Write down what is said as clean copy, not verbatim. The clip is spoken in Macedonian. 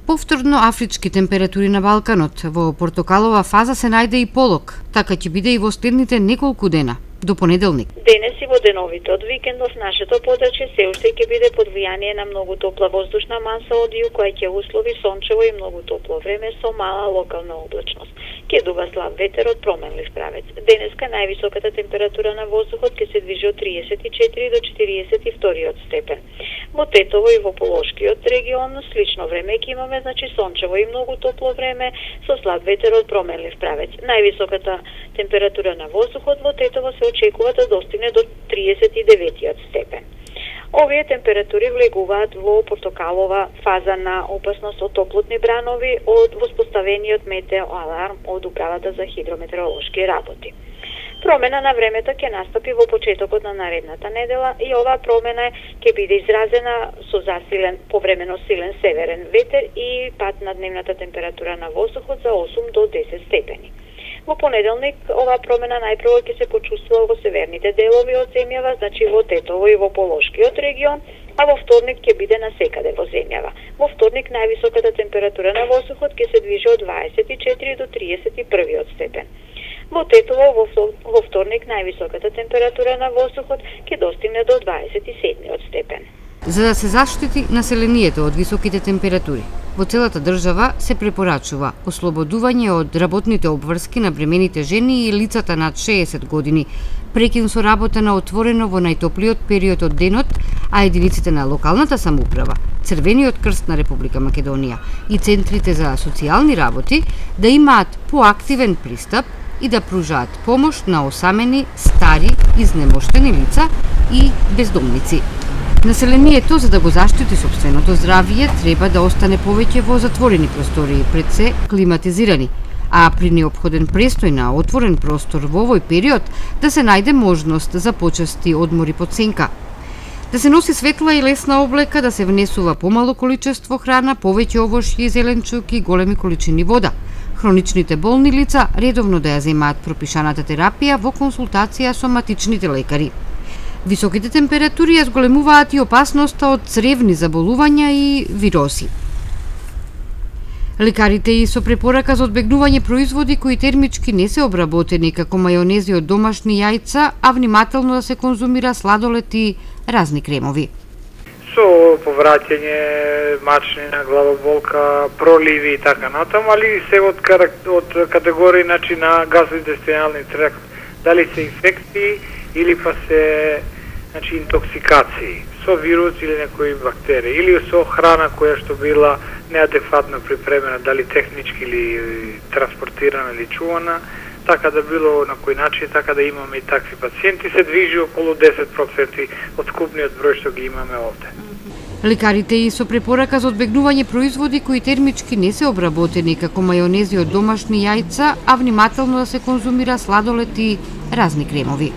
Повторно афрички температури на Балканот. Во портокалова фаза се најде и полог. Така ќе биде и во следните неколку дена, до понеделник. Денес и во деновите од викендов нашето подрачје се уште ќе биде под влијание на многу топла воздушна маса од југ, која ќе услови сончево и многу топло време со мала локална облачност. Ќе дува слаб ветер од променлив правец. Денеска највисоката температура на воздухот ќе се движи од 34 до 42 степен. Во Тетово и во Полошкиот регион слично време ќе имаме, значи сончево и многу топло време со слаб ветер од променлив правец. Највисоката температура на воздухот во Тетово се очекува да достигне до 39 степен. Овие температури влегуваат во портокалова фаза на опасност од топлотни бранови од воспоставениот метеоаларм од Управата за хидрометеоролошки работи. Промена на времето ќе настапи во почетокот на наредната недела и оваа промена ќе биде изразена со засилен, повремено силен северен ветер и пад на дневната температура на воздухот за 8 до 10 степени. Во понеделник оваа промена најпрво ќе се почувствува во северните делови од земјава, значи во Тетово и во Полошкиот регион, а во вторник ќе биде насекаде во земјава. Во вторник највисоката температура на воздухот ќе се движи од 24 до 31 степен. Во Тетово во вторник највисоката температура на воздухот ќе достигне до 27 степен. За да се заштити населението од високите температури, во целата држава се препорачува ослободување од работните обврски на бремените жени и лицата над 60 години, прекин со работа на отворено во најтоплиот период од денот, а единиците на локалната самоуправа, Црвениот крст на Република Македонија и центрите за социјални работи да имаат поактивен пристап и да пружаат помош на осамени, стари, изнемоштени лица и бездомници. Населението, за да го заштити сопственото здравје, треба да остане повеќе во затворени простории, пред се климатизирани, а при неопходен престој на отворен простор во овој период да се најде можност за почести одмори под сенка. Да се носи светла и лесна облека, да се внесува помало количество храна, повеќе овошје и зеленчук и големи количини вода. Хроничните болни лица редовно да ја земаат пропишаната терапија во консултација со матичните лекари. Високите температури ја зголемуваат и опасноста од цревни заболувања и вироси. Лекарите и со препорака за одбегнување производи кои термички не се обработени, како мајонези од домашни јајца, а внимателно да се конзумира сладолед и разни кремови. Со повраќање, мачнина, главоболка, проливи и така натаму, али се од категории на газоинтестинални тракт, дали се инфекции или па се интоксикации со вирус или некои бактерии, или со храна која што била неадекватно припремена, дали технички или транспортирана или чувана, така да било на кој начин, така да имаме и такви пациенти, се движи околу 10% од скупниот број што ги имаме овде. Лекарите и со препорака за одбегнување производи кои термички не се обработени, како мајонези од домашни јајца, а внимателно да се конзумира сладолед и разни кремови.